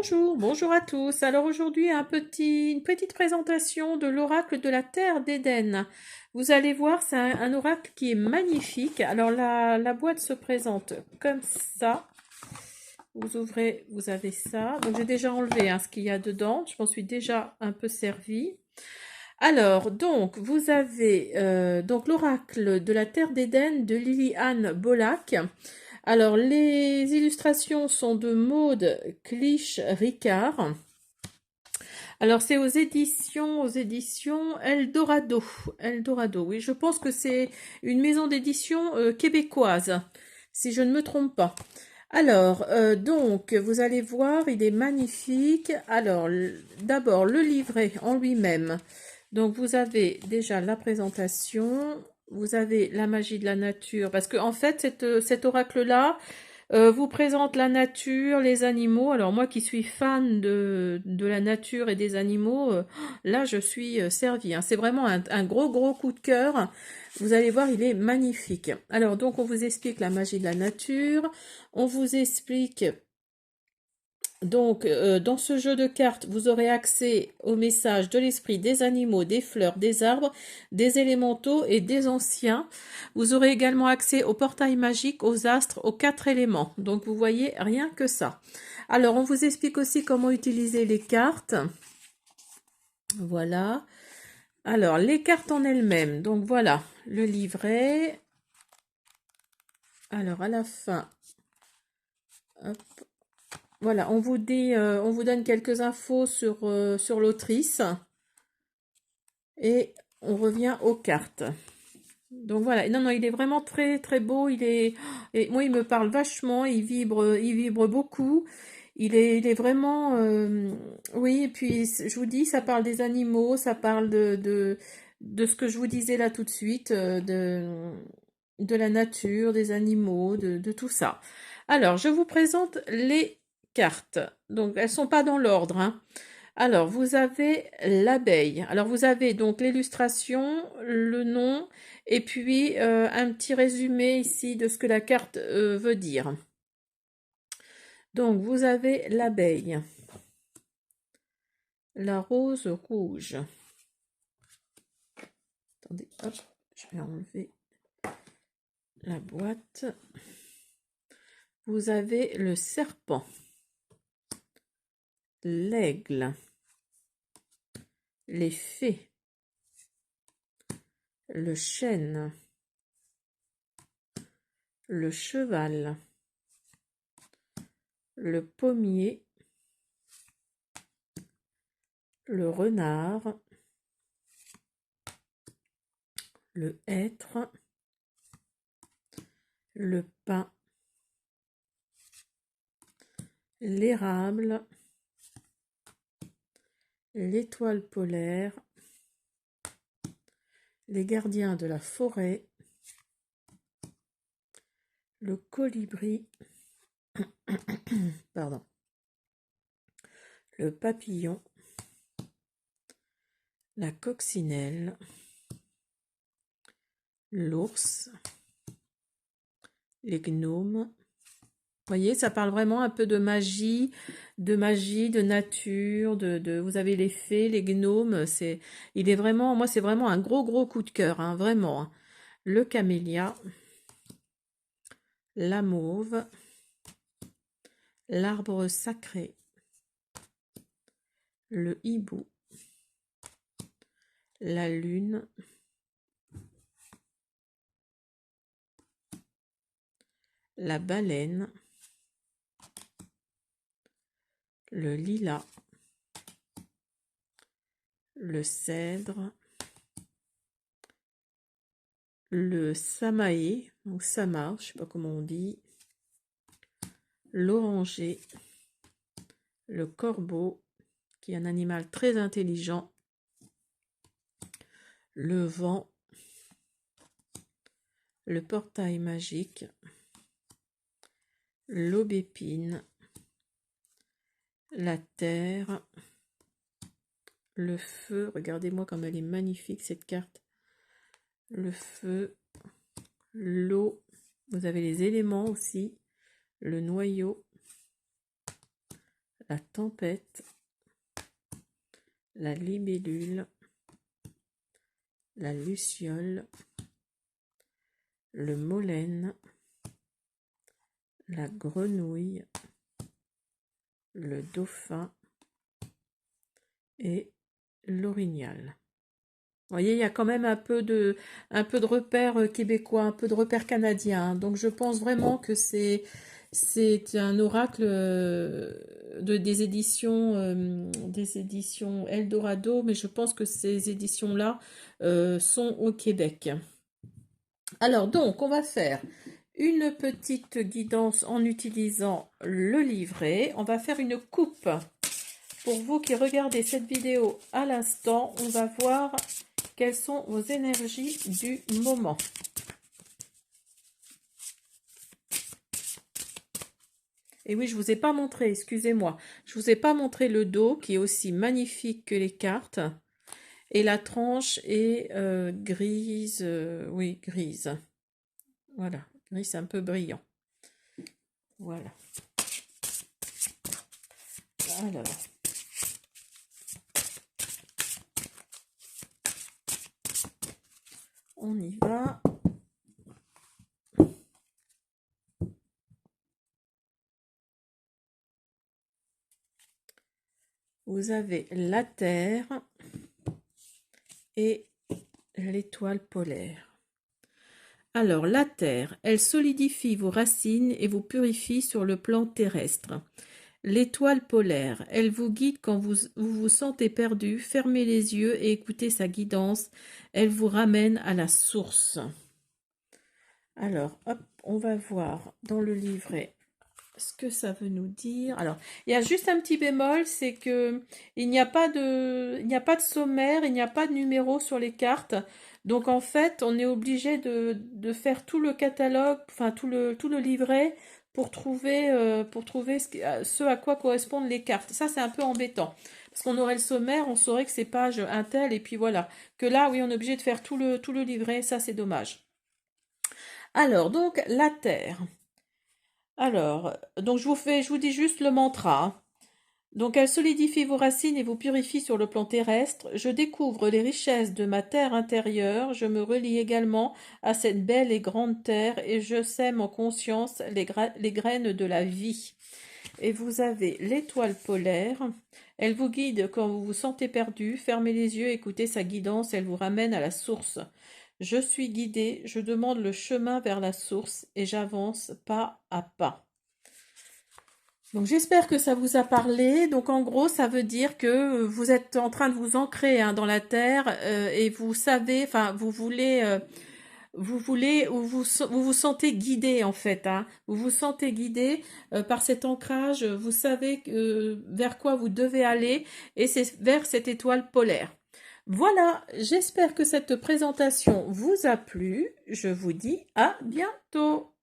Bonjour, bonjour à tous. Alors aujourd'hui, une petite présentation de l'oracle de la Terre d'Éden. Vous allez voir, c'est un oracle qui est magnifique. Alors la boîte se présente comme ça. Vous ouvrez, vous avez ça. Donc j'ai déjà enlevé ce qu'il y a dedans. Je m'en suis déjà un peu servi. Alors, donc, vous avez donc l'oracle de la Terre d'Éden de Liliane Bollack. Alors, les illustrations sont de Maude Clich-Ricard. Alors, c'est aux éditions Eldorado. Eldorado, oui, je pense que c'est une maison d'édition québécoise, si je ne me trompe pas. Alors, donc, vous allez voir, il est magnifique. Alors, d'abord, le livret en lui-même. Donc, vous avez déjà la présentation, vous avez la magie de la nature, parce que en fait, cet oracle-là vous présente la nature, les animaux. Alors, moi qui suis fan de la nature et des animaux, là, je suis servie, hein. C'est vraiment un gros, gros coup de cœur. Vous allez voir, il est magnifique. Alors, donc, on vous explique la magie de la nature. On vous explique donc, dans ce jeu de cartes, vous aurez accès aux messages de l'esprit des animaux, des fleurs, des arbres, des élémentaux et des anciens. Vous aurez également accès au portail magique, aux astres, aux 4 éléments. Donc, vous voyez, rien que ça. Alors, on vous explique aussi comment utiliser les cartes. Voilà. Alors, les cartes en elles-mêmes. Donc, voilà, le livret. Alors, à la fin, hop, voilà, on vous dit, on vous donne quelques infos sur l'autrice et on revient aux cartes. Donc voilà, non, non, il est vraiment très très beau. Et moi, il me parle vachement. Il vibre beaucoup. Il est vraiment, oui. Et puis je vous dis, ça parle des animaux, ça parle de ce que je vous disais là tout de suite, de la nature, des animaux, de tout ça. Alors, je vous présente les cartes. Donc, elles sont pas dans l'ordre, hein. Alors, vous avez l'abeille. Alors, vous avez donc l'illustration, le nom, et puis un petit résumé ici de ce que la carte veut dire. Donc, vous avez l'abeille, la rose rouge. Attendez, hop, je vais enlever la boîte. Vous avez le serpent, l'aigle, les fées, le chêne, le cheval, le pommier, le renard, le hêtre, le pin, l'érable, l'étoile polaire, les gardiens de la forêt, le colibri, pardon, le papillon, la coccinelle, l'ours, les gnomes. Vous voyez, ça parle vraiment un peu de nature, vous avez les fées, les gnomes. Moi, c'est vraiment un gros, gros coup de cœur, hein, vraiment, hein. Le camélia, la mauve, l'arbre sacré, le hibou, la lune, la baleine, le lilas, le cèdre, le samaé, donc sama, je sais pas comment on dit, l'oranger, le corbeau, qui est un animal très intelligent, le vent, le portail magique, l'aubépine, la terre, le feu. Regardez-moi comme elle est magnifique cette carte. Le feu, l'eau, vous avez les éléments aussi, le noyau, la tempête, la libellule, la luciole, le molène, la grenouille, le dauphin et l'orignal. Vous voyez, il y a quand même un peu de repères québécois, un peu de repères canadiens, hein. Donc je pense vraiment que c'est un oracle des éditions Eldorado, mais je pense que ces éditions-là sont au Québec. Alors donc, on va faire une petite guidance en utilisant le livret. On va faire une coupe. Pour vous qui regardez cette vidéo à l'instant, on va voir quelles sont vos énergies du moment. Et oui, je ne vous ai pas montré, excusez-moi, je ne vous ai pas montré le dos qui est aussi magnifique que les cartes. Et la tranche est grise, oui, grise. Voilà, gris un peu brillant. Voilà. Alors. On y va. Vous avez la Terre et l'étoile polaire. Alors, la Terre, elle solidifie vos racines et vous purifie sur le plan terrestre. L'étoile polaire, elle vous guide quand vous vous sentez perdu. Fermez les yeux et écoutez sa guidance. Elle vous ramène à la source. Alors, hop, on va voir dans le livret ce que ça veut nous dire. Alors, il y a juste un petit bémol, c'est que il n'y a pas de sommaire, il n'y a pas de numéro sur les cartes. Donc en fait, on est obligé de faire tout le catalogue, enfin tout le livret pour trouver ce à quoi correspondent les cartes. Ça, c'est un peu embêtant. Parce qu'on aurait le sommaire, on saurait que c'est page un tel, et puis voilà. Que là, oui, on est obligé de faire tout le livret, ça c'est dommage. Alors, donc, la Terre. Alors, donc je vous dis juste le mantra, hein. Donc, elle solidifie vos racines et vous purifie sur le plan terrestre. Je découvre les richesses de ma terre intérieure. Je me relie également à cette belle et grande terre et je sème en conscience les graines de la vie. Et vous avez l'étoile polaire. Elle vous guide quand vous vous sentez perdu. Fermez les yeux, écoutez sa guidance. Elle vous ramène à la source. Je suis guidée, je demande le chemin vers la source et j'avance pas à pas. Donc j'espère que ça vous a parlé. Donc en gros, ça veut dire que vous êtes en train de vous ancrer dans la terre et vous savez, enfin vous voulez, vous vous sentez guidé en fait, hein. Vous vous sentez guidé par cet ancrage. Vous savez vers quoi vous devez aller et c'est vers cette étoile polaire. Voilà, j'espère que cette présentation vous a plu. Je vous dis à bientôt.